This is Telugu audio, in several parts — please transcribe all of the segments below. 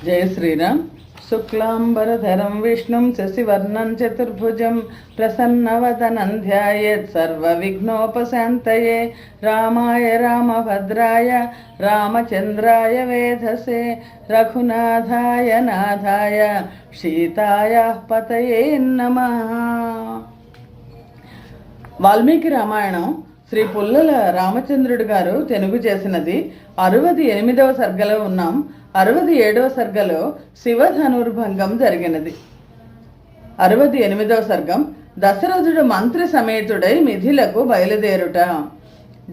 జయ శ్రీరామ్. శుక్లాంబరధరం విష్ణుం శశివర్ణం చతుర్భుజం ప్రసన్నవదనం ధ్యాయేత్ సర్వవిఘ్నోపశాంతయే. రామాయ రామభద్రాయ రామచంద్రాయ వేధసే రఘునాథాయ నాథాయ సీతాయ పతయే నమః. వాల్మీకి రామాయణం శ్రీ పుల్లల రామచంద్రుడు గారు తెలుగు చేసినది. 68వ సర్గలో ఉన్నాం. 67వ సర్గలో శివధనుర్భంగం జరిగినది. 68వ సర్గం. దశరథుడు మంత్రి సమేతుడై మిథిలకు బయలుదేరుట.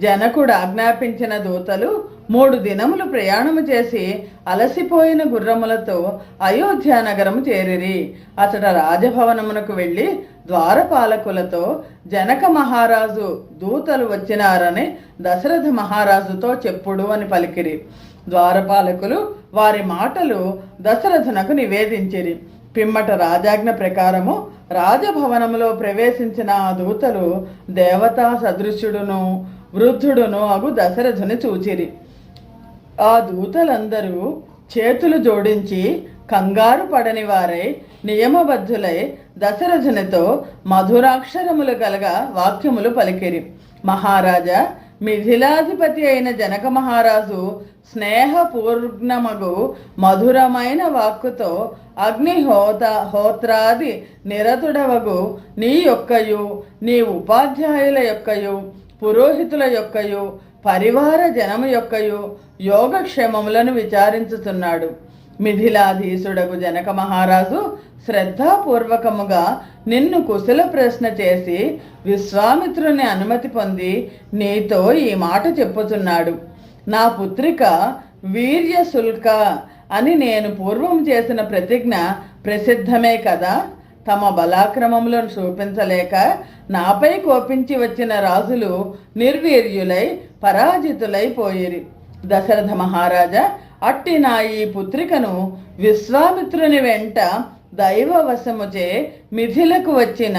జనకుడు ఆజ్ఞాపించిన దూతలు 3 దినములు ప్రయాణము చేసి అలసిపోయిన గుర్రములతో అయోధ్య నగరము చేరిరి. అతడ రాజభవనమునకు వెళ్ళి ద్వారపాలకులతో జనక మహారాజు దూతలు వచ్చినారని దశరథ మహారాజుతో చెప్పుడు అని పలికిరి. ద్వారపాలకులు వారి మాటలు దశరథునకు నివేదించిరి. పిమ్మట రాజాజ్ఞ ప్రకారము రాజభవనములో ప్రవేశించిన ఆ దూతలు దేవతా సదృశ్యుడును వృద్ధుడును అగు దశరథుని చూచిరి. ఆ దూతలందరూ చేతులు జోడించి కంగారు పడని వారై నియమబద్ధులై దశరథునితో మధురాక్షరములు గలగ వాక్యములు పలికిరి. మహారాజా, మిథిలాధిపతి అయిన జనక మహారాజు స్నేహపూర్ణమగు మధురమైన వాక్కుతో హోత్రాది నిరతుడవగు నీ యొక్కయు నీ ఉపాధ్యాయుల యొక్కయు పురోహితుల యొక్కయు పరివార జనము యొక్కయు యోగక్షేమములను విచారించుతున్నాడు. మిథిలాధీసుడగు జనక మహారాజు శ్రద్ధాపూర్వకముగా నిన్ను కుశల ప్రశ్న చేసి విశ్వామిత్రుని అనుమతి పొంది నీతో ఈ మాట చెప్పుతున్నాడు. నా పుత్రిక వీర్యశుల్క అని నేను పూర్వం చేసిన ప్రతిజ్ఞ ప్రసిద్ధమే కదా. తమ బలాక్రమములను చూపించలేక నాపై కోపించి వచ్చిన రాజులు నిర్వీర్యులై పరాజితులై పోయిరి. దశరథ మహారాజా, అట్టి నా ఈ పుత్రికను విశ్వామిత్రుని వెంట దైవవశముచే మిథిలకు వచ్చిన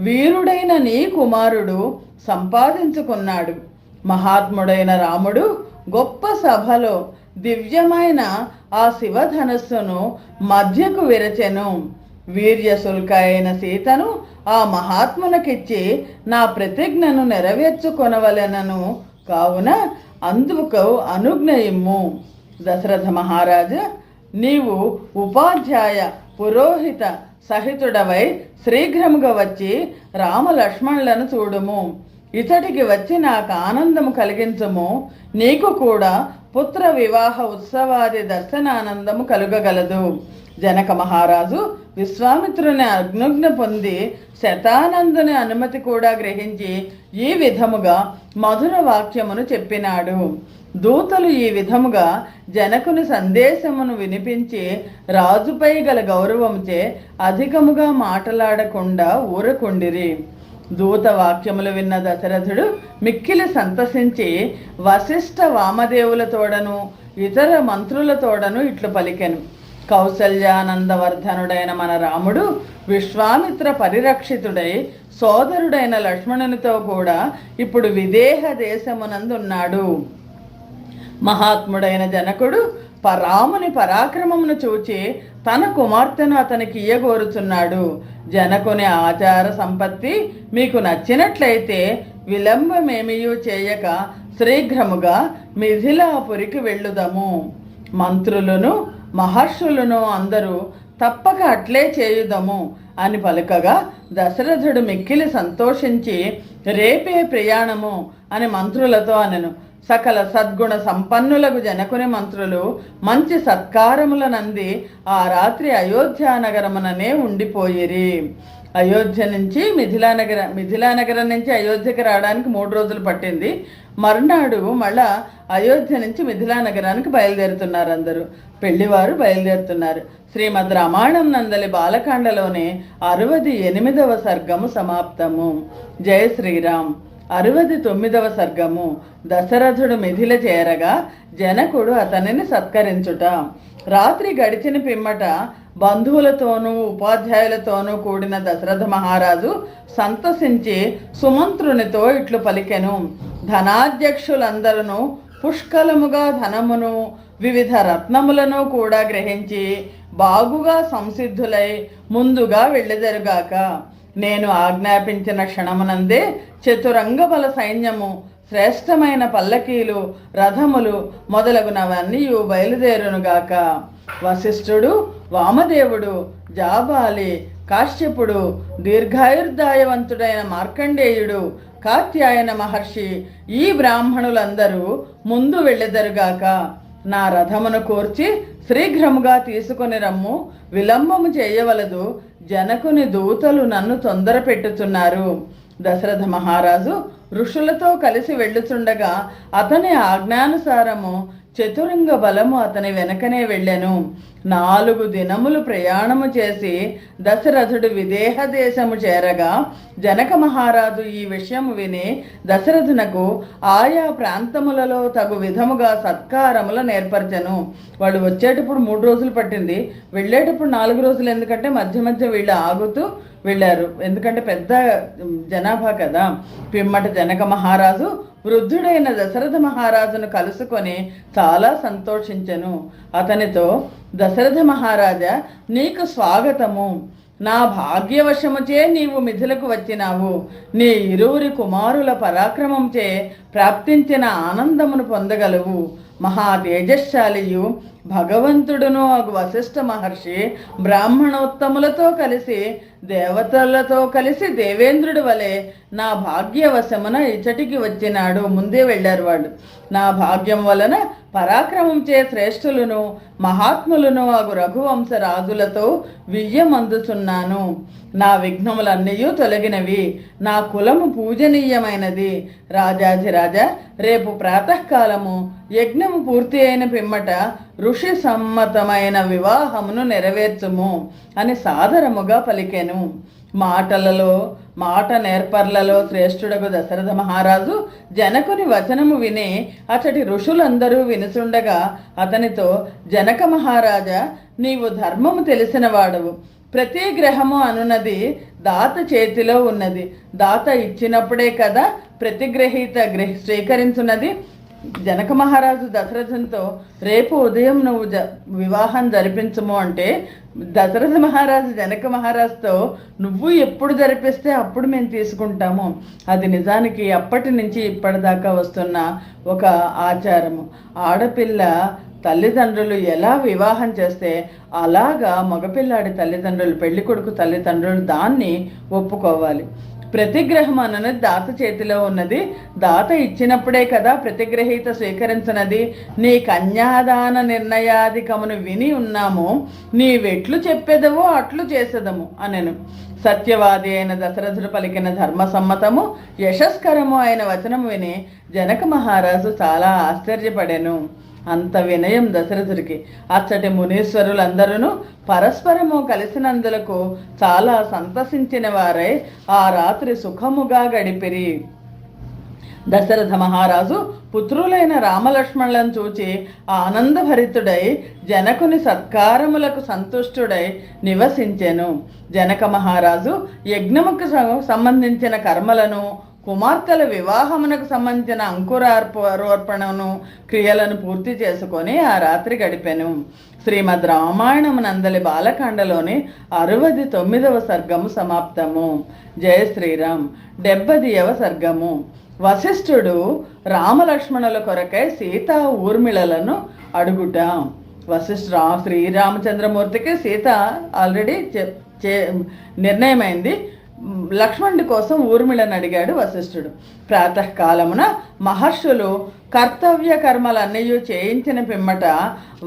వీరుడైన నీ కుమారుడు సంపాదించుకున్నాడు. మహాత్ముడైన రాముడు గొప్ప సభలో దివ్యమైన ఆ శివధనస్సును మధ్యకు విరచెను. వీర్యశుల్క అయిన సీతను ఆ మహాత్మునకిచ్చి నా ప్రతిజ్ఞను నెరవేర్చుకొనవలెనను. కావున అందుకు అనుజ్ఞయిమ్ము. దశరథ మహారాజా, నీవు ఉపాధ్యాయ పురోహిత సహితుడవై శీఘ్రముగా వచ్చి రామలక్ష్మణులను చూడుము. ఇతడికి వచ్చి నాకు ఆనందము కలిగించుము. నీకు కూడా పుత్ర వివాహ ఉత్సవాది దర్శనానందము కలుగగలదు. జనక మహారాజు విశ్వామిత్రుని అనుజ్ఞ పొంది శతానందుని అనుమతి కూడా గ్రహించి ఈ విధముగా మధుర వాక్యమును చెప్పినాడు. దూతలు ఈ విధముగా జనకుని సందేశమును వినిపించి రాజుపై గల గౌరవముచే అధికముగా మాట్లాడకుండా ఊరకుండిరి. దూత వాక్యములు విన్న దశరథుడు మిక్కిలి సంతసించి వశిష్ఠ వామదేవులతోడను ఇతర మంత్రులతోడను ఇట్లు పలికెను. కౌసల్యానందవర్ధనుడైన మన రాముడు విశ్వామిత్ర పరిరక్షితుడై సోదరుడైన లక్ష్మణునితో కూడా ఇప్పుడు విదేహ దేశమునందున్నాడు. మహాత్ముడైన జనకుడు రాముని పరాక్రమమును చూచి తన కుమార్తెను అతనికి ఇయ్యగోరుచున్నాడు. జనకుని ఆచార సంపత్తి మీకు నచ్చినట్లయితే విలంబమేమియూ చేయక శీఘ్రముగా మిథిలాపురికి వెళ్ళుదము. మంత్రులను మహర్షులను అందరూ తప్పక అట్లే చేయుదము అని పలుకగా దశరథుడు మిక్కిలి సంతోషించి రేపే ప్రయాణము అని మంత్రులతో అనెను. సకల సద్గుణ సంపన్నులకు జనకుని మంత్రులు మంచి సత్కారములనంది ఆ రాత్రి అయోధ్య నగరముననే ఉండిపోయిరి. అయోధ్య నుంచి మిథిలానగరం నుంచి అయోధ్యకి రావడానికి 3 రోజులు పట్టింది. మరునాడు మళ్ళా అయోధ్య నుంచి మిథిలానగరానికి బయలుదేరుతున్నారు. అందరూ పెళ్లివారు బయలుదేరుతున్నారు. శ్రీమద్ రామాయణం నందలి బాలకాండలోనే 68వ సర్గము సమాప్తము. జయ శ్రీరామ్. 69వ సర్గము. దశరథుడు మిథిల చేరగా జనకుడు అతనిని సత్కరించుట. రాత్రి గడిచిన పిమ్మట బంధువులతోనూ ఉపాధ్యాయులతోనూ కూడిన దశరథ మహారాజు సంతసించి సుమంత్రునితో ఇట్లు పలికెను. ధనాధ్యక్షులందరూ పుష్కలముగా ధనమును వివిధ రత్నములను కూడా గ్రహించి బాగుగా సంసిద్ధులై ముందుగా వెళ్ళెదరుగాక. నేను ఆజ్ఞాపించిన క్షణమునందే చతురంగ బల సైన్యము, శ్రేష్టమైన పల్లకీలు, రథములు మొదలగునవన్నీ బయలుదేరునుగాక. వశిష్ఠుడు, వామదేవుడు, జాబాలి, కాశ్యపుడు, దీర్ఘాయుర్దాయవంతుడైన మార్కండేయుడు, కాత్యాయన మహర్షి ఈ బ్రాహ్మణులందరూ ముందు వెళ్ళెదరుగాక. నా రథమును కూర్చి శీఘ్రముగా తీసుకొని రమ్ము, విలంబము చేయవలదు. జనకుని దూతలు నన్ను తొందర పెట్టుతున్నారు. దశరథ మహారాజు ఋషులతో కలిసి వెళ్ళుచుండగా అతని ఆజ్ఞానుసారము చతురంగ బలము అతని వెనకనే వెళ్ళెను. 4 దినములు ప్రయాణము చేసి దశరథుడు విదేహ దేశము చేరగా జనక మహారాజు ఈ విషయము విని దశరథునకు ఆయా ప్రాంతములలో తగు విధముగా సత్కారములు నేర్పరచెను. వాళ్ళు వచ్చేటప్పుడు 3 రోజులు పట్టింది, వెళ్ళేటప్పుడు 4 రోజులు. ఎందుకంటే మధ్య మధ్య వీళ్ళు ఆగుతూ వెళ్ళారు, ఎందుకంటే పెద్ద జనాభా కదా. పిమ్మట జనక మహారాజు వృద్ధుడైన దశరథ మహారాజును కలుసుకొని చాలా సంతోషించెను. అతనితో, దశరథ మహారాజా, నీకు స్వాగతము. నా భాగ్యవశముచే నీవు మిథిలకు వచ్చినావు. నీ ఇరువురి కుమారుల పరాక్రమంచే ప్రాప్తించిన ఆనందమును పొందగలవు. మహా తేజశాలియు భగవంతుడును అగు వశిష్ఠ మహర్షి బ్రాహ్మణోత్తములతో కలిసి దేవతలతో కలిసి దేవేంద్రుడి వలె నా భాగ్యవశమున ఇచ్చటికి వచ్చినాడు. ముందే వెళ్ళారు వాళ్ళు. నా భాగ్యం వలన పరాక్రమంచే శ్రేష్ఠులను మహాత్ములను అగు రఘువంశ రాజులతో వియ్యమందుచున్నాను. నా విఘ్నములన్నీ తొలగినవి. నా కులము పూజనీయమైనది. రాజాధిరాజా, రేపు ప్రాతకాలము యజ్ఞము పూర్తి అయిన పిమ్మట ఋషి సమ్మతమైన వివాహమును నెరవేర్చుము అని సాదరముగా పలికెను. మాట నేర్పర్లలో శ్రేష్ఠుడగు దశరథ మహారాజు జనకుని వచనము విని అతడి ఋషులందరూ వినుచుండగా అతనితో, జనక మహారాజా, నీవు ధర్మము తెలిసిన వాడవు. ప్రతి గ్రహము అనున్నది దాత చేతిలో ఉన్నది. దాత ఇచ్చినప్పుడే కదా ప్రతిగ్రహీత స్వీకరించున్నది. జనక మహారాజు దశరథంతో, రేపు ఉదయం నువ్వు వివాహం జరిపించము అంటే దశరథ మహారాజు జనక మహారాజుతో, నువ్వు ఎప్పుడు జరిపిస్తే అప్పుడు మేము తీసుకుంటాము. అది నిజానికి అప్పటి నుంచి ఇప్పటిదాకా వస్తున్న ఒక ఆచారము. ఆడపిల్ల తల్లిదండ్రులు ఎలా వివాహం చేస్తే అలాగా మగపిల్లాడి తల్లిదండ్రులు, పెళ్లి కొడుకు తల్లిదండ్రులు దాన్ని ఒప్పుకోవాలి. ప్రతిగ్రహం అన్నది దాత చేతిలో ఉన్నది. దాత ఇచ్చినప్పుడే కదా ప్రతిగ్రహీత స్వీకరించినది. నీ కన్యాదాన నిర్ణయాధికమును విని ఉన్నాము. నీవెట్లు చెప్పేదవో అట్లు చేసేదము అనెను. సత్యవాది అయిన దశరథుడు పలికిన ధర్మసమ్మతము యశస్కరము అయిన వచనము విని జనక మహారాజు చాలా ఆశ్చర్యపడెను. అంత వినయం దశరథుడికి. అచ్చటి మునీశ్వరులందరూ పరస్పరము కలిసినందులకు చాలా సంతసించిన వారై ఆ రాత్రి సుఖముగా గడిపిరి. దశరథ మహారాజు పుత్రులైన రామలక్ష్మణులను చూచి ఆనందభరితుడై జనకుని సత్కారములకు సంతుష్టుడై నివసించెను. జనక మహారాజు యజ్ఞముకు సంబంధించిన కర్మలను, కుమార్తెల వివాహమునకు సంబంధించిన అంకురారోపణను క్రియలను పూర్తి చేసుకొని ఆ రాత్రి గడిపెను. శ్రీమద్ రామాయణమునందలి బాలకాండలోని 69వ సర్గము సమాప్తము. జయ శ్రీరామ్. 70వ సర్గము. వశిష్ఠుడు రామలక్ష్మణుల కొరకై సీతా ఊర్మిళలను అడుగుట. శ్రీరామచంద్రమూర్తికి సీత ఆల్రెడీ నిర్ణయమైంది. లక్ష్మణుడి కోసం ఊర్మిళను అడిగాడు వశిష్ఠుడు. ప్రాతకాలమున మహర్షులు కర్తవ్య కర్మలన్నీ చేయించిన పిమ్మట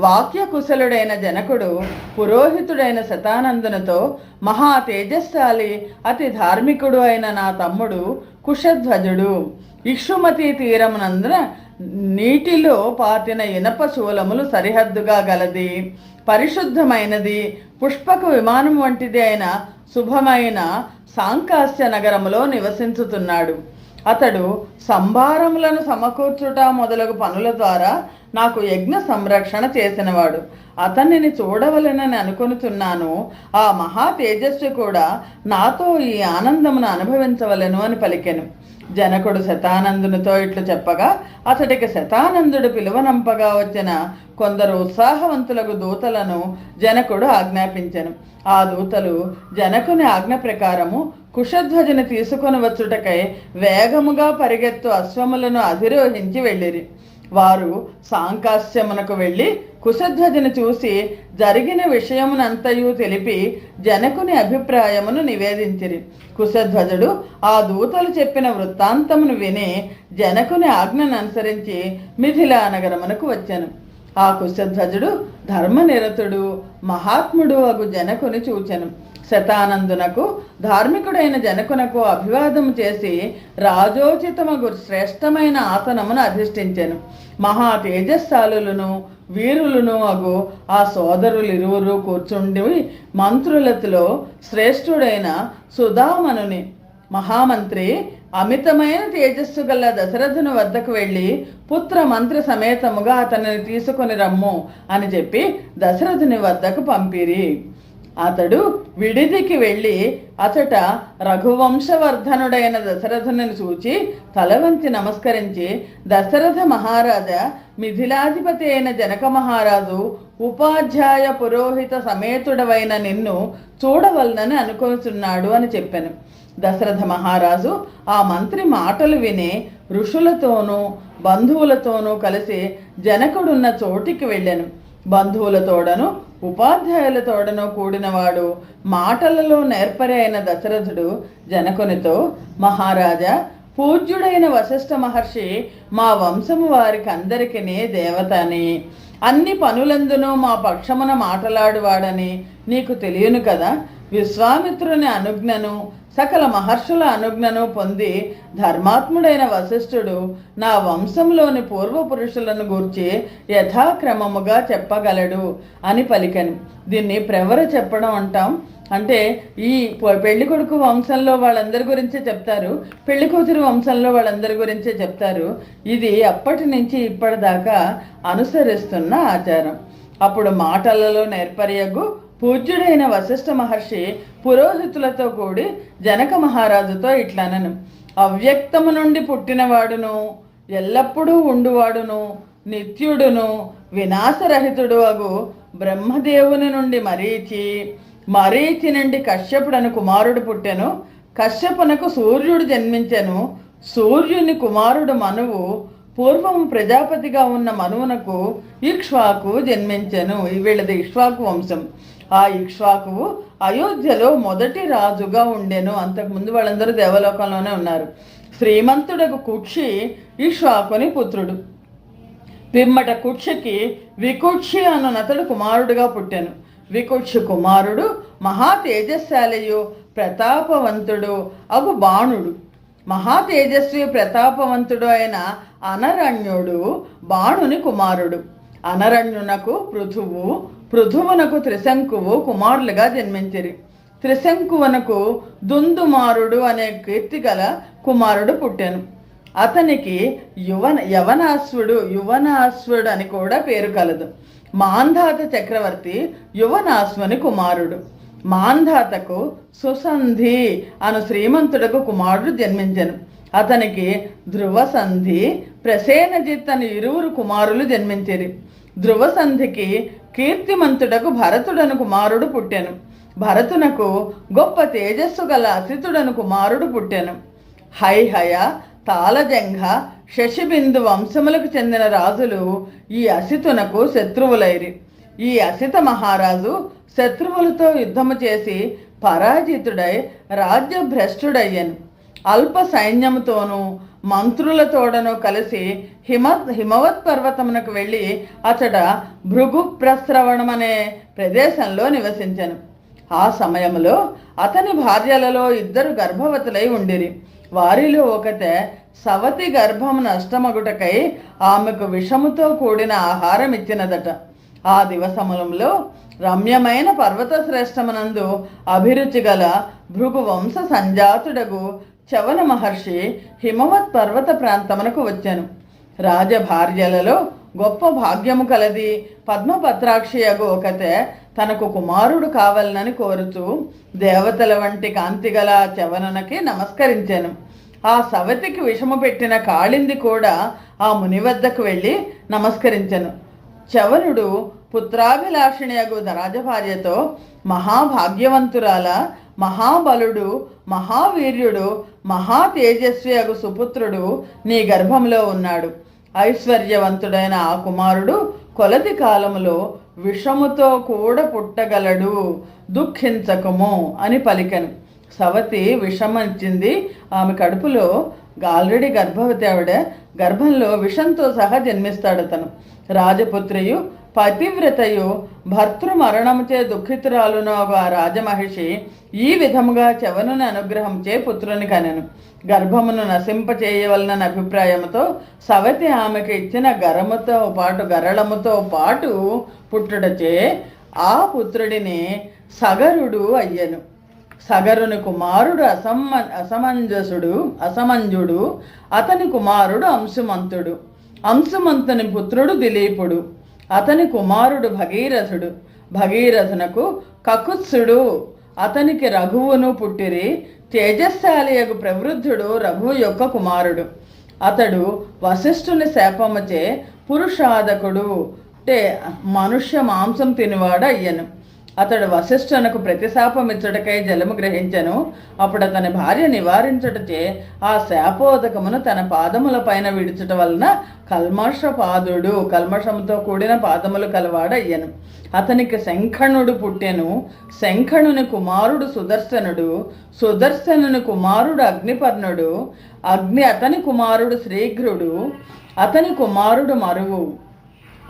వాక్యకుశలుడైన జనకుడు పురోహితుడైన శతానందునితో, మహా తేజస్శాలి అతి ధార్మికుడు అయిన నా తమ్ముడు కుశధ్వజుడు ఇక్షుమతి తీరమునందున నీటిలో పాతిన ఇనప శూలములు సరిహద్దుగా గలది, పరిశుద్ధమైనది, పుష్పక విమానం వంటిది అయిన శుభమైన సాంకాస్య నగరములో నివసించుతున్నాడు. అతడు సంభారములను సమకూర్చుట మొదలగు పనుల ద్వారా నాకు యజ్ఞ సంరక్షణ చేసినవాడు. అతనిని చూడవలెనని అనుకొనుచున్నాను. ఆ మహా తేజస్సు కూడా నాతో ఈ ఆనందమును అనుభవించవలెను అని పలికెను. జనకుడు శతానందునితో ఇట్లు చెప్పగా అతడికి శతానందుడు పిలువనంపగా వచ్చిన కొందరు ఉత్సాహవంతులకు దూతలను జనకుడు ఆజ్ఞాపించెను. ఆ దూతలు జనకుని ఆజ్ఞ ప్రకారము కుశధ్వజుని తీసుకొని వచ్చుటకై వేగముగా పరిగెత్తు అశ్వములను అధిరోహించి వెళ్ళిరి. వారు సాంకాస్యమునకు వెళ్ళి కుశధ్వజుని చూసి జరిగిన విషయమునంతయు తెలిపి జనకుని అభిప్రాయమును నివేదించిరి. కుశధ్వజుడు ఆ దూతలు చెప్పిన వృత్తాంతమును విని జనకుని ఆజ్ఞను అనుసరించి మిథిలా నగరమునకు వచ్చెను. ఆ కుశధ్వజుడు ధర్మనిరతుడు మహాత్ముడు అగు జనకుని చూచెను. శతానందునకు ధార్మికుడైన జనకునకు అభివాదము చేసి రాజోచితమగు శ్రేష్టమైన ఆసనమును అధిష్ఠించెను. మహా తేజస్సాలులను వీరులను అగు ఆ సోదరులిరువురు కూర్చుండి మంత్రులతో శ్రేష్ఠుడైన సుధామనుని మహామంత్రి అమితమైన తేజస్సు గల దశరథుని వద్దకు వెళ్ళి పుత్ర మంత్రి సమేతముగా అతనిని తీసుకొని రమ్ము అని చెప్పి దశరథుని వద్దకు పంపిరి. అతడు విడిదికి వెళ్ళి అచట రఘువంశవర్ధనుడైన దశరథుని చూచి తలవంచి నమస్కరించి, దశరథ మహారాజా, మిథిలాధిపతి అయిన జనక మహారాజు ఉపాధ్యాయ పురోహిత సమేతుడవైన నిన్ను చూడవలనని అనుకొనుచున్నాడు అని చెప్పాను. దశరథ మహారాజు ఆ మంత్రి మాటలు విని ఋషులతోనూ బంధువులతోనూ కలిసి జనకుడున్న చోటికి వెళ్ళాను. బంధువులతోడను ఉపాధ్యాయులతోడను కూడినవాడు మాటలలో నేర్పరి అయిన దశరథుడు జనకునితో, మహారాజా, పూజ్యుడైన వశిష్ఠ మహర్షి మా వంశము వారికి అందరికీ దేవతని, అన్ని పనులందునూ మా పక్షమున మాట్లాడువాడని నీకు తెలియను కదా. విశ్వామిత్రుని అనుజ్ఞను సకల మహర్షుల అనుజ్ఞను పొంది ధర్మాత్ముడైన వశిష్ఠుడు నా వంశంలోని పూర్వపురుషులను గూర్చి యథాక్రమముగా చెప్పగలడు అని పలికను. దీన్ని ప్రవర చెప్పడం అంటాం. అంటే ఈ పెళ్లి కొడుకు వంశంలో వాళ్ళందరి గురించే చెప్తారు, పెళ్లి కూతురు వంశంలో వాళ్ళందరి గురించే చెప్తారు. ఇది అప్పటి నుంచి ఇప్పటిదాకా అనుసరిస్తున్న ఆచారం. అప్పుడు మాటలలో నేర్పరియగు పూజ్యుడైన వశిష్ఠ మహర్షి పురోహితులతో కూడి జనక మహారాజుతో ఇట్లనను, అవ్యక్తము నుండి పుట్టినవాడును, ఎల్లప్పుడూ ఉండువాడును, నిత్యుడును, వినాశరహితుడు అగు బ్రహ్మదేవుని నుండి మరీచి నుండి కశ్యపుడను కుమారుడు పుట్టెను. కశ్యపునకు సూర్యుడు జన్మించెను. సూర్యుని కుమారుడు మనువు పూర్వము ప్రజాపతిగా ఉన్న మనువునకు ఇక్ష్వాకు జన్మించెను. వీళ్ళది ఇక్ష్వాకు వంశం. ఆ ఇక్ష్వాకువు అయోధ్యలో మొదటి రాజుగా ఉండెను. అంతకుముందు వాళ్ళందరూ దేవలోకంలోనే ఉన్నారు. శ్రీమంతుడకు కుక్షి ఇక్ష్వాకుని పుత్రుడు. పిమ్మట కుక్షికి వికుక్షి అనునతడు కుమారుడుగా పుట్టెను. వికుక్షి కుమారుడు మహా తేజస్శాలియు ప్రతాపవంతుడు అగు బాణుడు. మహా తేజస్వి ప్రతాపవంతుడు అయిన అనరణ్యుడు బాణుని కుమారుడు. అనరణ్యునకు పృథువునకు త్రిశంకువు కుమారులుగా జన్మించిరి. త్రిశంకువనకు దుందుమారుడు అనే కీర్తి గల కుమారుడు పుట్టెను. అతనికి యువనాశ్వుడు అని కూడా పేరు కలదు. మాంధాత చక్రవర్తి యువనాశ్వుని కుమారుడు. మాంధాతకు సుసంధి అను శ్రీమంతుడకు కుమారుడు జన్మించెను. అతనికి ధ్రువసంధి, ప్రసేనజిత్ అని ఇరువురు కుమారులు జన్మించిరి. ధ్రువసంధికి కీర్తిమంతుడకు భరతుడను కుమారుడు పుట్టెను. భరతునకు గొప్ప తేజస్సు గల అసితుడను కుమారుడు పుట్టెను. హైహయ, తాళజంఘ, శశిబిందు వంశములకు చెందిన రాజులు ఈ అసితునకు శత్రువులైరి. ఈ అసిత మహారాజు శత్రువులతో యుద్ధము చేసి పరాజితుడై రాజ్యభ్రష్టుడయ్యను. అల్ప సైన్యముతోనూ మంత్రులతోడను కలిసి హిమవత్ పర్వతమునకు వెళ్ళి అచట భృగు ప్రస్రవణం అనే ప్రదేశంలో నివసించెను. ఆ సమయంలో అతని భార్యలలో ఇద్దరు గర్భవతులై ఉండిరి. వారిలో ఒకతే సవతి గర్భము నష్టమగుటకై ఆమెకు విషముతో కూడిన ఆహారం ఇచ్చినదట. ఆ దివసములంలో రమ్యమైన పర్వత శ్రేష్టమునందు అభిరుచి గల భృగు వంశ సంజాతుడగు చవన మహర్షి హిమవత్ పర్వత ప్రాంతమునకు వచ్చాను. రాజభార్యలలో గొప్ప భాగ్యము కలది పద్మపత్రాక్షి అగు ఒకతే తనకు కుమారుడు కావాలనని కోరుతూ దేవతల వంటి కాంతిగల చవనునకి నమస్కరించాను. ఆ సవతికి విషము పెట్టిన కాళింది కూడా ఆ ముని వద్దకు వెళ్ళి నమస్కరించను. చవనుడు పుత్రాభిలాషిణి అగు రాజభార్యతో, మహాభాగ్యవంతురాల, మహాబలుడు, మహావీర్యుడు, మహా తేజస్వి అగు సుపుత్రుడు నీ గర్భంలో ఉన్నాడు. ఐశ్వర్యవంతుడైన ఆ కుమారుడు కొలది కాలములో విషముతో కూడా పుట్టగలడు, దుఃఖించకము అని పలికెను. సవతి విషమిచ్చింది. ఆమె కడుపులో ఆల్రెడీ గర్భవతి ఆవిడ. గర్భంలో విషంతో సహా జన్మిస్తాడు తను. రాజపుత్రియు పతివ్రతయు భర్తృమరణముచే దుఃఖితురాలును ఆ రాజమహిషి ఈ విధముగా చవనుని అనుగ్రహంచే పుత్రుని కనెను. గర్భమును నశింపచేయవలనని అభిప్రాయముతో సవతి ఆమెకు ఇచ్చిన గరళముతో పాటు పుట్టుటచే ఆ పుత్రుడిని సగరుడు అయ్యను. సగరుని కుమారుడు అసమంజుడు, అతని కుమారుడు అంశుమంతుడు. అంశుమంతుని పుత్రుడు దిలీపుడు, అతని కుమారుడు భగీరథుడు. భగీరథునకు కకుత్సుడు, అతనికి రఘువును పుట్టిరి. తేజస్శాలియగు ప్రవృద్ధుడు రఘువు యొక్క కుమారుడు. అతడు వశిష్ఠుని శాపముచే పురుషాదకుడు, అంటే మనుష్య మాంసం తినివాడు అయ్యను. అతడు వశిష్ఠునకు ప్రతిశాపమిచ్చుటకై జలము గ్రహించెను. అప్పుడు అతని భార్య నివారించుటచే ఆ శాపోదకమును తన పాదముల పైన విడుచుట వలన కల్మషముతో కూడిన పాదములు కలవాడు అయ్యను. అతనికి శంఖణుడు పుట్టెను. శంఖణుని కుమారుడు సుదర్శనుడు, సుదర్శనుని కుమారుడు అగ్నిపర్ణుడు, అతని కుమారుడు శ్రీఘ్రుడు, అతని కుమారుడు మరువు,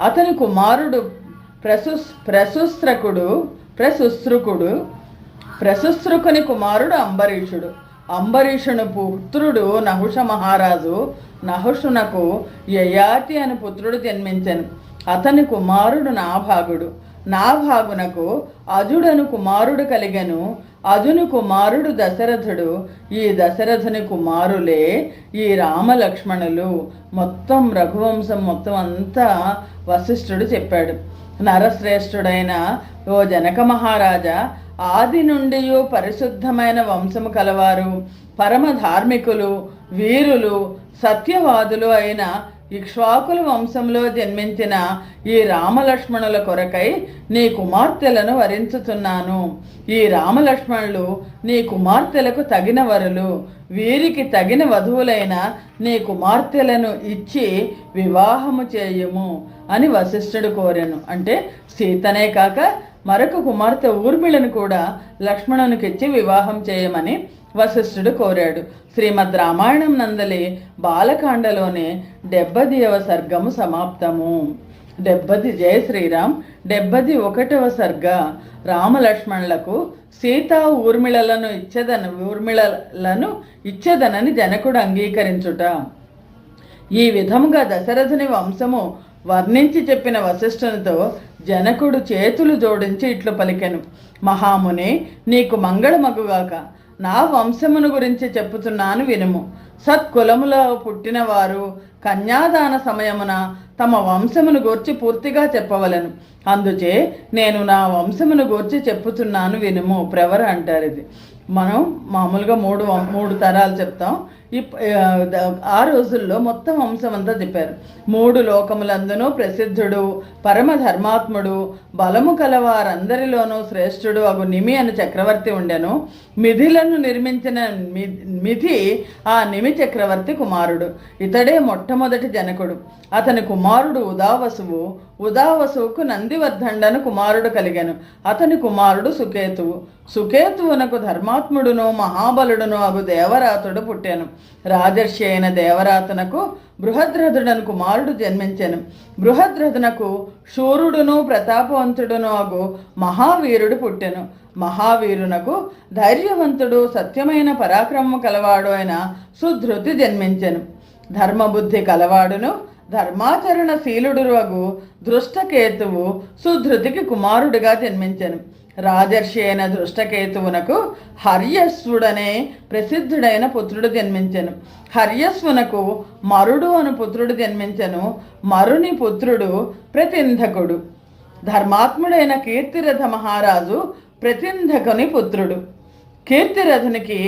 అతని కుమారుడు ప్రశుశ్రుకుని కుమారుడు అంబరీషుడు. అంబరీషుని పుత్రుడు నహుష మహారాజు. నహుషునకు యయాతి అని పుత్రుడు జన్మించెను. అతని కుమారుడు నాభాగుడు. నాభాగునకు అజుడను కుమారుడు కలిగెను. అజుని కుమారుడు దశరథుడు. ఈ దశరథుని కుమారులే ఈ రామలక్ష్మణులు. మొత్తం రఘువంశం మొత్తం అంతా వశిష్ఠుడు చెప్పాడు. నరశ్రేష్ఠుడైన ఓ జనక మహారాజా, ఆది నుండి పరిశుద్ధమైన వంశము కలవారు, పరమ ధార్మికులు, వీరులు, సత్యవాదులు అయిన ఇక్ష్వాకుల వంశంలో జన్మించిన ఈ రామలక్ష్మణుల కొరకై నీ కుమార్తెలను వరించుతున్నాను. ఈ రామలక్ష్మణులు నీ కుమార్తెలకు తగిన వరులు. వీరికి తగిన వధువులైన నీ కుమార్తెలను ఇచ్చి వివాహము చేయుము అని వశిష్ఠుడు కోరెను. అంటే సీతనే కాక మరొక కుమార్తె ఊర్మిళను కూడా లక్ష్మణునికిచ్చి వివాహం చేయమని వశిష్ఠుడు కోరాడు. శ్రీమద్ రామాయణం నందలి బాలకాండలోనే 70వ సర్గము సమాప్తము. 70 జయ శ్రీరామ్. 71వ సర్గ రామలక్ష్మణులకు సీతా ఊర్మిళలను ఇచ్చేదనని జనకుడు అంగీకరించుట. ఈ విధముగా దశరథుని వంశము వర్ణించి చెప్పిన వశిష్ఠునితో జనకుడు చేతులు జోడించి ఇట్లు పలికెను. మహాముని, నీకు మంగళమగుగాక. నా వంశమును గురించి చెప్పుతున్నాను వినుము. సత్కులములో పుట్టినవారు కన్యాదాన సమయమున తమ వంశమును గూర్చి పూర్తిగా చెప్పవలను. అందుచే నేను నా వంశమును గూర్చి చెప్పుతున్నాను వినుము. ప్రవర అంటారు. ఇది మనం మామూలుగా మూడు తరాలు చెప్తాం. ఆ రోజుల్లో మొత్తం వంశం అంతా చెప్పారు. 3 లోకములందునూ ప్రసిద్ధుడు, పరమ ధర్మాత్ముడు, బలము కలవారందరిలోనూ శ్రేష్ఠుడు అగు నిమి అని చక్రవర్తి ఉండెను. మిథిలను నిర్మించిన మిథి ఆ నిమి చక్రవర్తి కుమారుడు. ఇతడే మొట్టమొదటి జనకుడు. అతని కుమారుడు ఉదావసువు. ఉదావసువుకు నందివర్ధండను కుమారుడు కలిగెను. అతని కుమారుడు సుకేతువు. సుకేతువునకు ధర్మాత్ముడును మహాబలుడును అగు దేవరాతుడు పుట్టెను. రాజర్షి అయిన దేవరాతునకు బృహద్రథుడను కుమారుడు జన్మించెను. బృహద్రథునకు శూరుడును ప్రతాపవంతుడును అగు మహావీరుడు పుట్టెను. మహావీరునకు ధైర్యవంతుడు సత్యమైన పరాక్రమము కలవాడు అయిన సుధృతి జన్మించెను. ధర్మబుద్ధి కలవాడును ధర్మాచరణ శీలుడు అగు దృష్టకేతువు సుధృతికి కుమారుడిగా జన్మించెను. రాజర్షి అయిన దృష్టకేతువునకు హర్యస్వుడనే ప్రసిద్ధుడైన పుత్రుడు జన్మించెను. హర్యస్వునకు మరుడు అను పుత్రుడు జన్మించెను. మరుని పుత్రుడు ప్రతింధకుడు. ధర్మాత్ముడైన కీర్తిరథ మహారాజు ప్రతింధకుని పుత్రుడు. కీర్తిరథునికి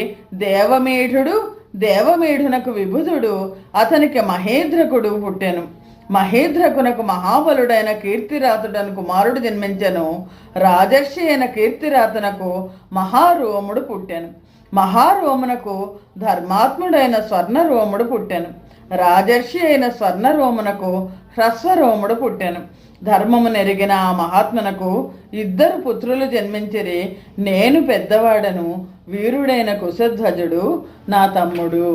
దేవమేఢుడు, దేవమేఢునకు విభుధుడు, అతనికి మహేంద్రకుడు పుట్టెను. మహేంద్రకునకు మహాబలుడైన కీర్తిరాతుడను కుమారుడు జన్మించెను. రాజర్షి అయిన కీర్తిరాతునకు మహారోముడు పుట్టెను. మహారోమునకు ధర్మాత్ముడైన స్వర్ణరోముడు పుట్టెను. రాజర్షి అయిన స్వర్ణరోమునకు హ్రస్వరోముడు పుట్టెను. ధర్మము నెరిగిన ఆ మహాత్మునకు 2 పుత్రులు జన్మించిరి. నేను పెద్దవాడను. వీరుడైన కుశధ్వజుడు నా తమ్ముడు.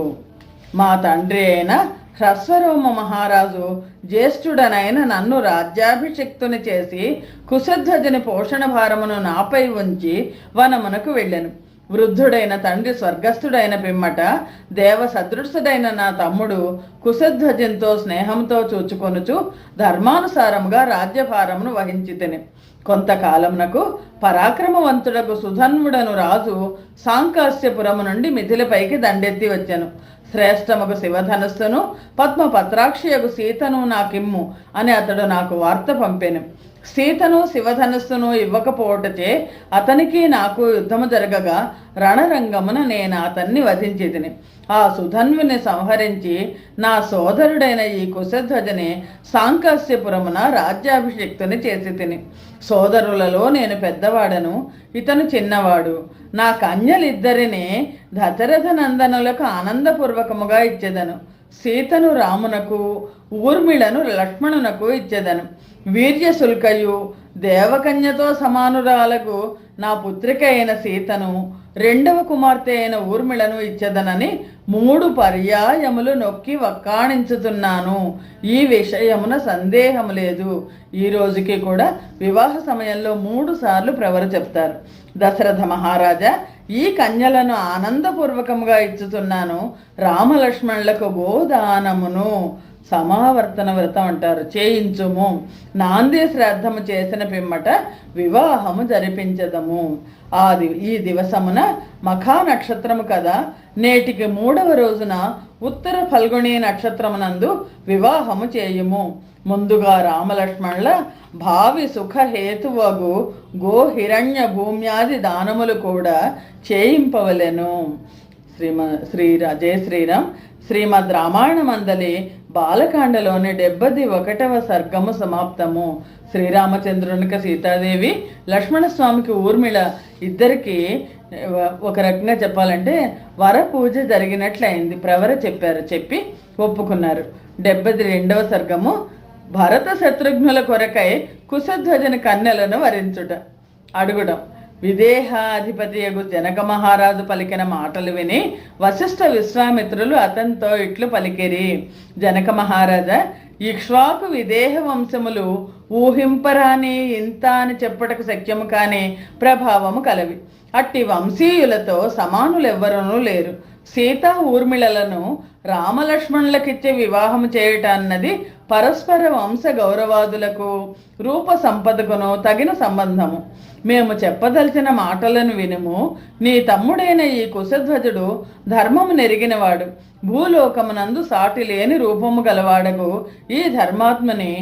మా తండ్రి అయిన హ్రస్వరోమ మహారాజు జ్యేష్ఠుడనైన నన్ను రాజ్యాభిషిక్తుని చేసి కుశధ్వజుని పోషణ భారమును నాపై ఉంచి వనమునకు వెళ్ళెను. వృద్ధుడైన తండ్రి స్వర్గస్థుడైన పిమ్మట దేవ సదృశుడైన నా తమ్ముడు కుశధ్వజంతో స్నేహంతో చూచుకొనుచు ధర్మానుసారముగా రాజ్యభారమును వహించితిని. కొంతకాలమునకు పరాక్రమవంతుడకు సుధన్వుడను రాజు సాంకాస్యపురము నుండి మిథిలపైకి దండెత్తి వచ్చెను. శ్రేష్టముకు శివధనుస్సును పద్మపత్రాక్షియకు సీతను నాకిమ్ము అని అతడు నాకు వార్త పంపెను. సీతను శివధనుస్సును ఇవ్వకపోవటచే అతనికి నాకు యుద్ధము జరగగా రణరంగమున నేను అతన్ని వధించితిని. ఆ సుధన్వుని సంహరించి నా సోదరుడైన ఈ కుశధ్వజని సాంకాస్యపురమున రాజ్యాభిషిక్తుని చేసి తిని. సోదరులలో నేను పెద్దవాడను, ఇతను చిన్నవాడు. నా కన్యలిద్దరిని దశరథ నందనులకు ఆనందపూర్వకముగా ఇచ్చేదను. సీతను రామునకు, ఊర్మిళను లక్ష్మణునకు ఇచ్చేదను. వీర్యశుల్కయు దేవకన్యతో సమానురాలకు నా పుత్రిక అయిన సీతను, 2వ కుమార్తె అయిన ఊర్మిళను ఇచ్చేదనని 3 పర్యాయములు నొక్కి వక్కాణించుతున్నాను. ఈ విషయమున సందేహము లేదు. ఈ రోజుకి కూడా వివాహ సమయంలో 3 సార్లు ప్రవర చెప్తారు. దశరథ మహారాజా, ఈ కన్యలను ఆనందపూర్వకముగా ఇచ్చుతున్నాను. రామలక్ష్మణులకు గోదానమును సమావర్తన వ్రతం అంటారు చేయించుము. నాంది శ్రాద్ధము చేసిన పిమ్మట వివాహము జరిపించదము. ఈ దివసమున మఖా నక్షత్రము కదా, నేటికి 3వ రోజున ఉత్తర ఫల్గుణి నక్షత్రమునందు వివాహము చేయుము. ముందుగా రామలక్ష్మణుల భావి సుఖ హేతువగు గో హిరణ్య భూమ్యాది దానములు కూడా చేయింపవలెను. జయ శ్రీరామ్. శ్రీమద్ రామాయణమందలి బాలకాండలోని 71వ సర్గము సమాప్తము. శ్రీరామచంద్రునికి సీతాదేవి, లక్ష్మణస్వామికి ఊర్మిళ ఇద్దరికి ఒక రకంగా చెప్పాలంటే వర పూజ జరిగినట్లయింది. ప్రవర చెప్పారు, చెప్పి ఒప్పుకున్నారు. 72వ సర్గము భరత శత్రుఘ్నుల కొరకై కుశధ్వజని కన్యలను వరించుట. అడుగుడం. విదేహాధిపతియగు జనక మహారాజు పలికిన మాటలు విని వశిష్ఠ విశ్వామిత్రులు అతనితో ఇట్లు పలికిరి. జనక మహారాజా, ఇక్ష్వాకు విదేహ వంశములు ఊహింపరాని ఇంత అని చెప్పుటకు శక్యము కాని ప్రభావము కలవి. అట్టి వంశీయులతో సమానులెవ్వరూ లేరు. సీత ఊర్మిళలను రామలక్ష్మణులకిచ్చే వివాహము చేయటన్నది పరస్పర వంశ గౌరవాదులకు రూప సంపదకును తగిన సంబంధము. మేము చెప్పదలిచిన మాటలను వినుము. నీ తమ్ముడైన ఈ కుశధ్వజుడు ధర్మము నెరిగినవాడు, భూలోకమునందు సాటి లేని రూపము గలవాడగు ఈ ధర్మాత్మని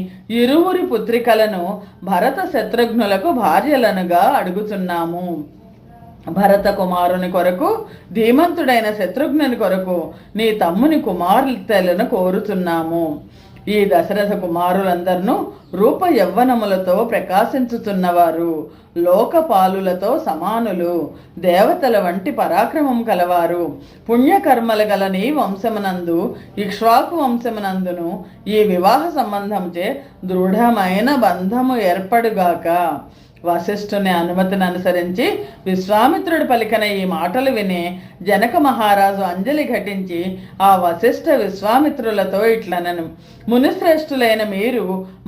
ఇరువురి పుత్రికలను భరత శత్రుఘ్నులకు భార్యలనుగా అడుగుతున్నాము. భరత కుమారుని కొరకు, ధీమంతుడైన శత్రుఘ్నుని కొరకు నీ తమ్ముని కుమార్తెలను కోరుతున్నాము. ఈ దశరథ కుమారులందరినూ రూప యవ్వనములతో ప్రకాశించుతున్నవారు, లోకపాలులతో సమానులు, దేవతల వంటి పరాక్రమం కలవారు. పుణ్యకర్మలు గల నీ వంశమునందు, ఇక్ష్వాకు వంశమునందును ఈ వివాహ సంబంధంచే దృఢమైన బంధము ఏర్పడుగాక. వశిష్ఠుని అనుమతిని అనుసరించి విశ్వామిత్రుడు పలికిన ఈ మాటలు విని జనక మహారాజు అంజలి ఘటించి ఆ వశిష్ఠ విశ్వామిత్రులతో ఇట్లనను. మునిశ్రేష్ఠులైన మీరు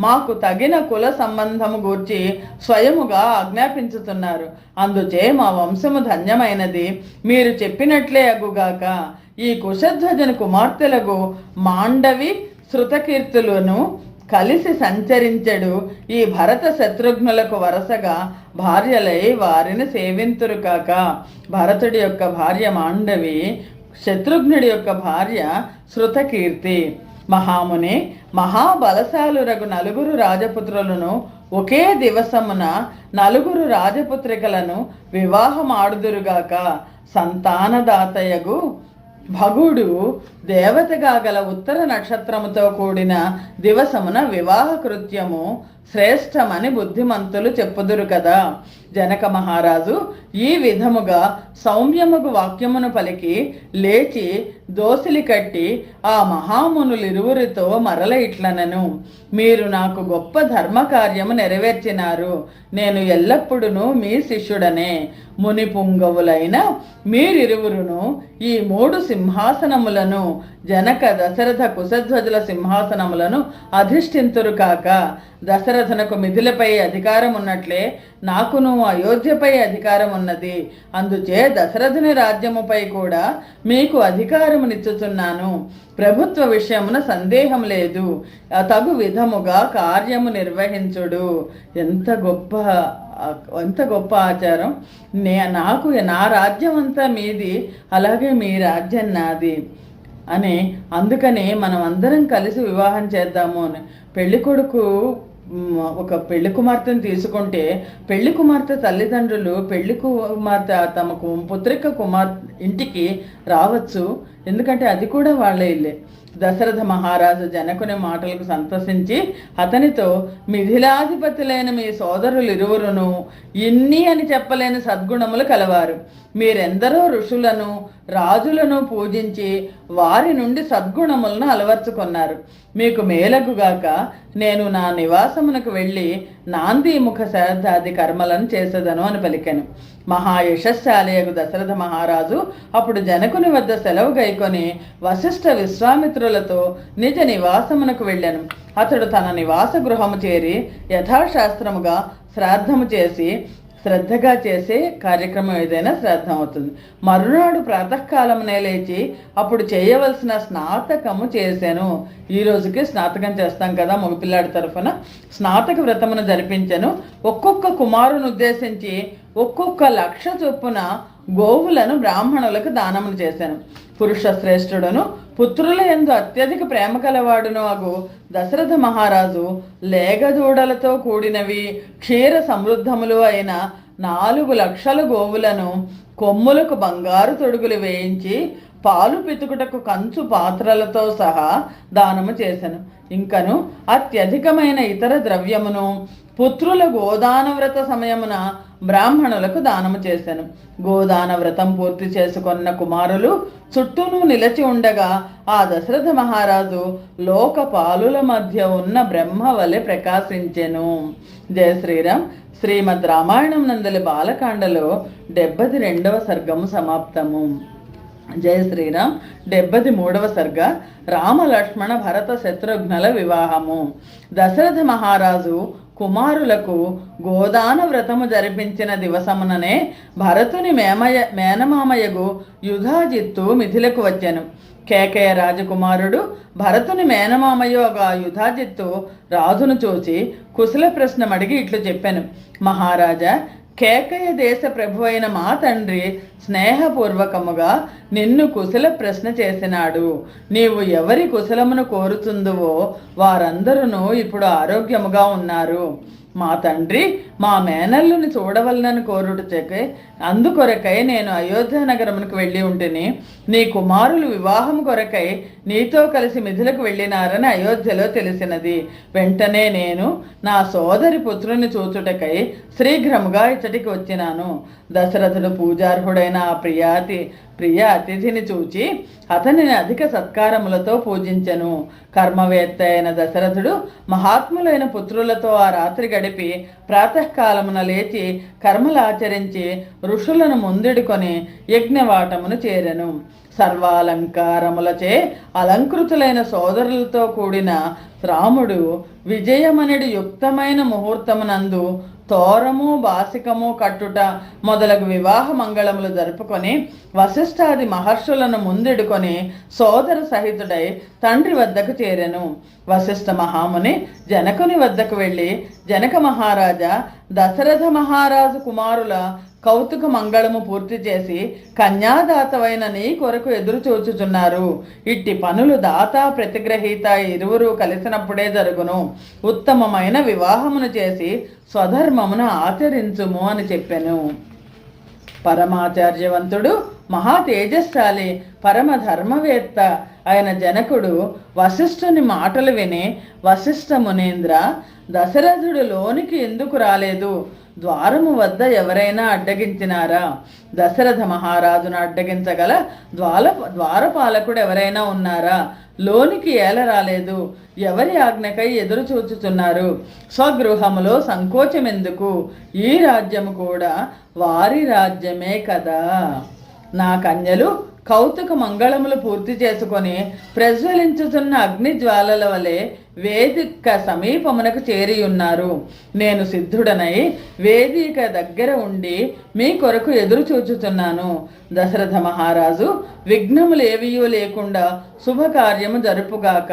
మాకు తగిన కుల సంబంధము గూర్చి స్వయముగా ఆజ్ఞాపించుతున్నారు. అందుచే మా వంశము ధన్యమైనది. మీరు చెప్పినట్లే అగుగాక. ఈ కుశధ్వజుని కుమార్తెలకు మాండవి, శృతకీర్తులను కలిసి సంచరించెడు. ఈ భరత శత్రుఘ్నులకు వరుసగా భార్యలై వారిని సేవింతురు కాక. భరతుడి యొక్క భార్య మాండవి, శత్రుఘ్నుడి యొక్క భార్య శృతకీర్తి. మహాముని మహాబలశాలురగు నలుగురు రాజపుత్రులను ఒకే దివసమున నలుగురు రాజపుత్రికలను వివాహమాడుదురుగాక. సంతానదాతయగు భగుడు దేవతగా గల ఉత్తర నక్షత్రముతో కూడిన దివసమున వివాహ కృత్యము శ్రేష్టమని బుద్ధిమంతులు చెప్పుదురు కదా. జనక మహారాజు ఈ విధముగా సౌమ్యముగు వాక్యమును పలికి లేచి దోసిలి కట్టి ఆ మహామునులిరువురితో మరల ఇట్లనను: మీరు నాకు గొప్ప ధర్మకార్యము నెరవేర్చినారు. నేను ఎల్లప్పుడూ మీ శిష్యుడనే. ముని పుంగవులైన మీరిరువురును ఈ 3 సింహాసనములను, జనక దశరథ కుశధ్వజుల సింహాసనములను అధిష్ఠింతురు కాక. దశరథనకు మిథిలపై అధికారం ఉన్నట్లే నాకును అయోధ్యపై అధికారం ఉన్నది. అందుచే దశరథుని రాజ్యముపై కూడా మీకు అధికారమునిచ్చుచున్నాను. ప్రభుత్వ విషయమున సందేహం లేదు. తగు విధముగా కార్యము నిర్వహించుడు. ఎంత గొప్ప ఆచారం! నాకు నా రాజ్యం అంతా మీది, అలాగే మీ రాజ్యం నాది అని. అందుకని మనం అందరం కలిసి వివాహం చేద్దాము అని. పెళ్లి కొడుకు ఒక పెళ్లి కుమార్తెను తీసుకుంటే పెళ్లి కుమార్తె తల్లిదండ్రులు పెళ్లి కుమార్తె తమ పుత్రిక ఇంటికి రావచ్చు, ఎందుకంటే అది కూడా వాళ్ళ ఇల్లే. దశరథ మహారాజు జనకుని మాటలకు సంతోషించి అతనితో, మిథిలాధిపతులైన మీ సోదరులు ఇరువురును ఇన్ని అని చెప్పలేని సద్గుణములు కలవారు. మీరెందరో ఋషులను రాజులను పూజించి వారి నుండి సద్గుణములను అలవర్చుకున్నారు. మీకు మేలగుగాక నేను నా నివాసమునకు వెళ్ళి నాందీముఖ శ్రాద్ధాది కర్మలను చేసేదను అని పలికెను. మహాయశస్శాలియగు దశరథ మహారాజు అప్పుడు జనకుని వద్ద సెలవు గైకొని వశిష్ఠ విశ్వామిత్రులతో నిజ నివాసమునకు వెళ్ళాను. అతడు తన నివాస గృహము చేరి యథాశాస్త్రముగా శ్రాద్ధము చేసి, శ్రద్ధగా చేసే కార్యక్రమం ఏదైనా శ్రాద్ధం అవుతుంది. మరునాడు ప్రాతకాలమునే లేచి అప్పుడు చేయవలసిన స్నాతకము చేశాను. ఈ రోజుకి స్నాతకం చేస్తాం కదా మగపిల్లాడి తరఫున. స్నాతక వ్రతమును జరిపించను. ఒక్కొక్క కుమారుని ఉద్దేశించి ఒక్కొక్క 1,00,000 చొప్పున గోవులను బ్రాహ్మణులకు దానమును చేశాను. పురుష శ్రేష్ఠుడును పుత్రుల యందు అత్యధిక ప్రేమ కలవాడును అగు దశరథ మహారాజు లేగదూడలతో కూడినవి క్షీర సమృద్ధములు అయిన 4,00,000 గోవులను కొమ్ములకు బంగారు తొడుగులు వేయించి పాలు పితుకుటకు కంచు పాత్రలతో సహా దానము చేశాను. ఇంకను అత్యధికమైన ఇతర ద్రవ్యమును పుత్రుల గోదాన వ్రత సమయమున బ్రాహ్మణులకు దానము చేశాను. గోదాన వ్రతం పూర్తి చేసుకున్న కుమారులు చుట్టూను నిలచి ఉండగా ఆ దశరథ మహారాజు లోక పాలుల మధ్య ఉన్న బ్రహ్మ వలె ప్రకాశించెను. జయ శ్రీరామ్. శ్రీమద్ రామాయణం నందలి బాలకాండలో 72వ సర్గము సమాప్తము. జయ శ్రీరామ్. 73వ సర్గ రామ లక్ష్మణ భరత శత్రుఘ్నుల వివాహము. దశరథ మహారాజు కుమారులకు గోదాన వ్రతము జరిపించిన దివసముననే భరతుని మేనమామయగు యుధాజిత్తు మిథిలకు వచ్చెను. కేకయ రాజకుమారుడు భరతుని మేనమామయోగా యుధాజిత్తు రాజును చూచి కుశల ప్రశ్న అడిగి ఇట్లు చెప్పాను: మహారాజా, కేకయ దేశ ప్రభు అయిన మా తండ్రి స్నేహపూర్వకముగా నిన్ను కుశల ప్రశ్న చేసినాడు. నీవు ఎవరి కుశలమును కోరుతుందువో వారందరూ ఇప్పుడు ఆరోగ్యముగా ఉన్నారు. మా తండ్రి మా మేనల్లుని చూడవలనని కోరుటచే అందుకొరకై నేను అయోధ్య నగరమునకు వెళ్ళి ఉంటిని. నీ కుమారులు వివాహము కొరకై నీతో కలిసి మిథిలకు వెళ్ళినారని అయోధ్యలో తెలిసినది. వెంటనే నేను నా సోదరి పుత్రుని చూచుటకై శీఘ్రముగా ఇచ్చటికి వచ్చినాను. దశరథుడు పూజార్హుడైన ఆ ప్రియ అతిథిని చూచి అతనిని అధిక సత్కారములతో పూజించెను. కర్మవేత్త అయిన దశరథుడు మహాత్ములైన పుత్రులతో ఆ రాత్రి గడిపి ప్రాతకాలమున లేచి కర్మలాచరించి ఋషులను ముందిడుకొని యజ్ఞవాటమును చేరెను. సర్వాలంకారములచే అలంకృతులైన సోదరులతో కూడిన రాముడు విజయమనుడి యుక్తమైన ముహూర్తమునందు తోరము బాసికము కట్టుట మొదలగు వివాహ మంగళములు జరుపుకొని వశిష్ఠాది మహర్షులను ముందెడుకొని సోదర సహితుడై తండ్రి వద్దకు చేరెను. వశిష్ఠ మహాముని జనకుని వద్దకు వెళ్ళి, జనక మహారాజా, దశరథ మహారాజు కుమారుల కౌతుక మంగళము పూర్తి చేసి కన్యాదాతవైన నీ కొరకు ఎదురు చూచుచున్నారు. ఇట్టి పనులు దాత ప్రతిగ్రహీత ఇరువురు కలిసినప్పుడే జరుగును. ఉత్తమమైన వివాహమును చేసి స్వధర్మమును ఆచరించుము అని చెప్పెను. పరమాచార్యవంతుడు మహా తేజస్శాలి పరమధర్మవేత్త అయిన జనకుడు వశిష్ఠుని మాటలు విని, వశిష్ఠ మునీంద్ర, దశరథుడు లోనికి ఎందుకు రాలేదు? ద్వారము వద్ద ఎవరైనా అడ్డగించినారా? దశరథ మహారాజును అడ్డగించగల ద్వారపాలకుడు ఎవరైనా ఉన్నారా? లోనికి ఏల రాలేదు? ఎవరి ఆజ్ఞకై ఎదురు చూచుతున్నారు? స్వగృహములో సంకోచమెందుకు? ఈ రాజ్యము కూడా వారి రాజ్యమే కదా. నా కన్యలు కౌతుక మంగళములు పూర్తి చేసుకొని ప్రజ్వలించుతున్న అగ్ని జ్వాలల వలె వేదిక సమీపమునకు చేరియున్నారు. నేను సిద్ధుడనై వేదిక దగ్గర ఉండి మీ కొరకు ఎదురు చూచుతున్నాను. దశరథ మహారాజు విఘ్నములు ఏవియూ లేకుండా శుభకార్యము జరుపుగాక,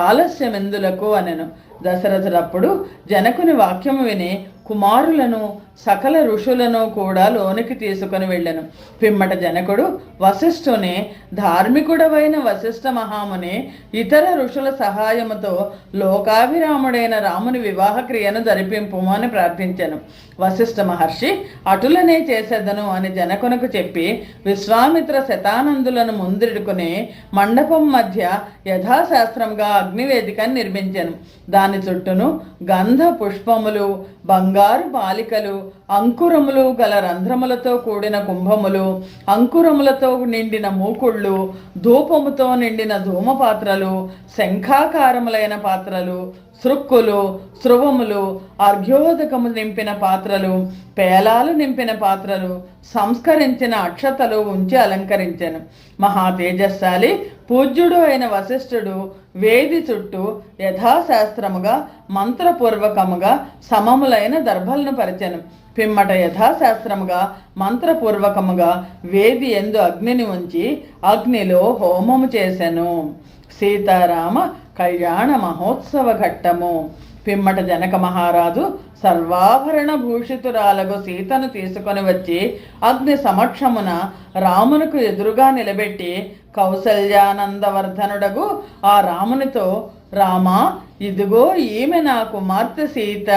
ఆలస్యమెందులకు అనెను. దశరథుడప్పుడు జనకుని వాక్యము విని కుమారులను సకల ఋషులను కూడా లోనికి తీసుకుని వెళ్ళెను. పిమ్మట జనకుడు వశిష్ఠుని, ధార్మికుడవైన వశిష్ఠ మహాముని ఇతర ఋషుల సహాయముతో లోకాభిరాముడైన రాముని వివాహ క్రియను జరిపింపుము అని ప్రార్థించెను. వశిష్ఠ మహర్షి అటులనే చేసేదను అని జనకునకు చెప్పి విశ్వామిత్ర శతానందులను ముందిడుకుని మండపం మధ్య యథాశాస్త్రంగా అగ్నివేదికను నిర్మించెను. దాని చుట్టూను గంధ పుష్పములు, బంగారు బాలికలు, అంకురములు గల రంధ్రములతో కూడిన కుంభములు, అంకురములతో నిండిన మూకుళ్ళు, ధూపముతో నిండిన ధూమపాత్రలు, శంఖాకారములైన పాత్రలు, సృక్కులు, స్రువములు, అర్ఘ్యోదకము నింపిన పాత్రలు, పేలాలు నింపిన పాత్రలు, సంస్కరించిన అక్షతలు ఉంచి అలంకరించెను. మహా తేజస్శాలి పూజ్యుడు అయిన వశిష్ఠుడు వేది చుట్టూ యథాశాస్త్రముగా మంత్రపూర్వకముగా సమములైన దర్భలను పరిచెను. పిమ్మట యథాశాస్త్రముగా మంత్రపూర్వకముగా వేది యందు అగ్నిని ఉంచి అగ్నిలో హోమము చేసెను. సీతారామ కళ్యాణ మహోత్సవ ఘట్టము. పిమ్మట జనక మహారాజు సర్వాభరణ భూషితురాలకు సీతను తీసుకొని వచ్చి అగ్ని సమక్షమున రామునకు ఎదురుగా నిలబెట్టి కౌసల్యానందవర్ధనుడగు ఆ రామునితో, రామా, ఇదిగో ఈమె నా కుమార్తె సీత.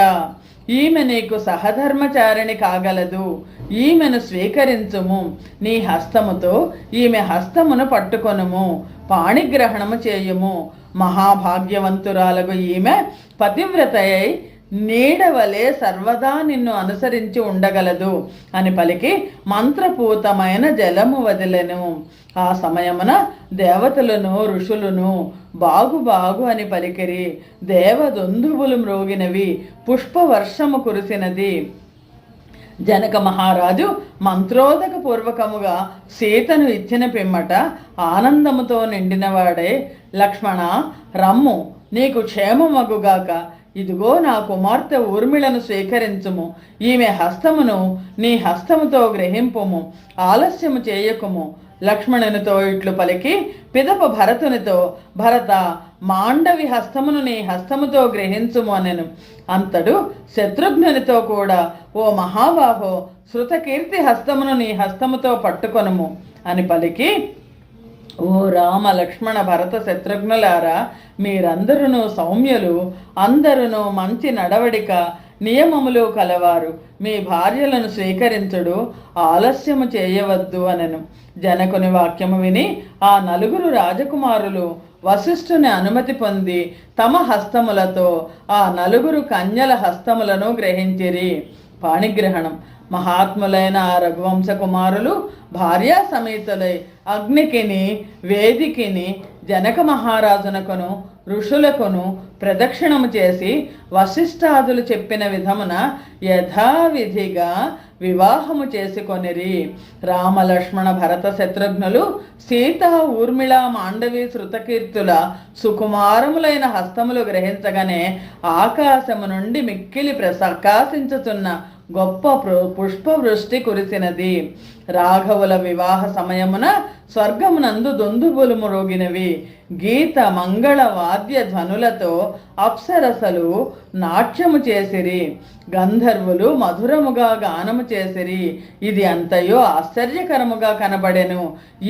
ఈమె నీకు సహధర్మచారిణి కాగలదు. ఈమెను స్వీకరించుము. నీ హస్తముతో ఈమె హస్తమును పట్టుకొనుము. పాణిగ్రహణము చేయుము. మహాభాగ్యవంతురాలకు ఈమె పతివ్రతయై నీడవలే సర్వదా నిన్ను అనుసరించి ఉండగలదు అని పలికి మంత్రపూతమైన జలము వదిలెను. ఆ సమయమున దేవతలను ఋషులను బాగు బాగు అని పలికిరి. దేవదొందువులు మ్రోగినవి. పుష్పవర్షము కురిసినది. జనక మహారాజు మంత్రోదక పూర్వకముగా సీతను ఇచ్చిన పిమ్మట ఆనందముతో నిండినవాడే, లక్ష్మణ, రమ్ము, నీకు క్షేమమగుగాక. ఇదిగో నా కుమార్తె ఊర్మిళను స్వీకరించుము. ఈమె హస్తమును నీ హస్తముతో గ్రహింపుము. ఆలస్యము చేయకుము. లక్ష్మణునితో ఇట్లు పలికి పిదప భరతునితో, భరత, మాండవి హస్తమును నీ హస్తముతో గ్రహించుము అనెను. అంతడు శత్రుఘ్నునితో కూడా, ఓ మహాబాహో, శృతకీర్తి హస్తమును నీ హస్తముతో పట్టుకొనుము అని పలికి, ఓ రామ లక్ష్మణ భరత శత్రుఘ్నులారా, మీరందరూ సౌమ్యులు, అందరూ మంచి నడవడిక నియమములు కలవారు. మీ భార్యలను స్వీకరించుడు, ఆలస్యము చేయవద్దు అనెను. జనకుని వాక్యము విని ఆ నలుగురు రాజకుమారులు వశిష్ఠుని అనుమతి పొంది తమ హస్తములతో ఆ నలుగురు కన్యల హస్తములను గ్రహించిరి. పాణిగ్రహణం. మహాత్ములైన ఆ రఘువంశ కుమారులు భార్యా సమేతులై అగ్నికిని వేదికిని జనక మహారాజునకును ఋషులకును ప్రదక్షిణము చేసి వశిష్ఠాదులు చెప్పిన విధమున యథావిధిగా వివాహము చేసుకొనిరి. రామలక్ష్మణ భరత శత్రుఘ్నులు సీత ఊర్మిళ మాండవి శృతకీర్తుల సుకుమారములైన హస్తములు గ్రహించగానే ఆకాశము నుండి మిక్కిలి ప్రకాశించుతున్న గొప్ప పుష్పవృష్టి కురిసినది. రాఘవుల వివాహ సమయమున స్వర్గమునందు దొందుబులు మ్రోగినవి. గీత మంగళ వాద్య ధ్వనులతో అప్సరసలు నాట్యము చేసిరి. గంధర్వులు మధురముగా గానము చేసిరి. ఇది అంతయో ఆశ్చర్యకరముగా కనబడెను.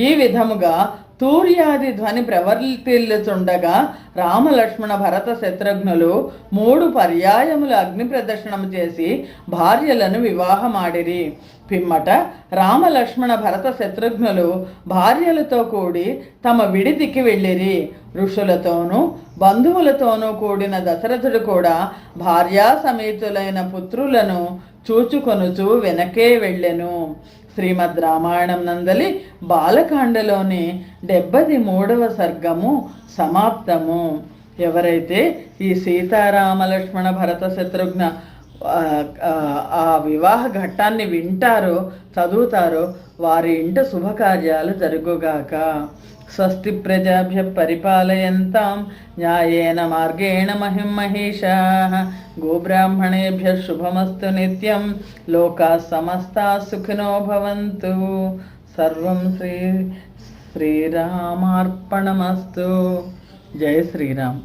ఈ విధముగా తూర్యాది ధ్వని ప్రవర్తిల్లుచుండగా రామలక్ష్మణ భరత శత్రుఘ్నులు 3 పర్యాయములు అగ్ని ప్రదర్శనము చేసి భార్యలను వివాహమాడిరి. పిమ్మట రామలక్ష్మణ భరత శత్రుఘ్నులు భార్యలతో కూడి తమ విడిదికి వెళ్ళిరి. ఋషులతోనూ బంధువులతోనూ కూడిన దశరథుడు కూడా భార్యా సమేతులైన పుత్రులను చూచుకొనుచు వెనకే వెళ్ళెను. శ్రీమద్ రామాయణం నందలి బాలకాండలోని 73వ సర్గము సమాప్తము. ఎవరైతే ఈ సీతారామలక్ష్మణ భరత శత్రుఘ్న ఆ వివాహ ఘట్టాన్ని వింటారో చదువుతారో వారి ఇంట శుభకార్యాలు జరుగుగాక. స్వస్తి ప్రజాభ్య పరిపాలయంతాం న్యాయేన మార్గేణ మహిం మహిషాః. గోబ్రాహ్మణేభ్య శుభమస్తు నిత్యం. లోకాః సమస్తాః సుఖినో భవంతు. సర్వం శ్రీరామార్పణమస్తు. జై శ్రీరామ్.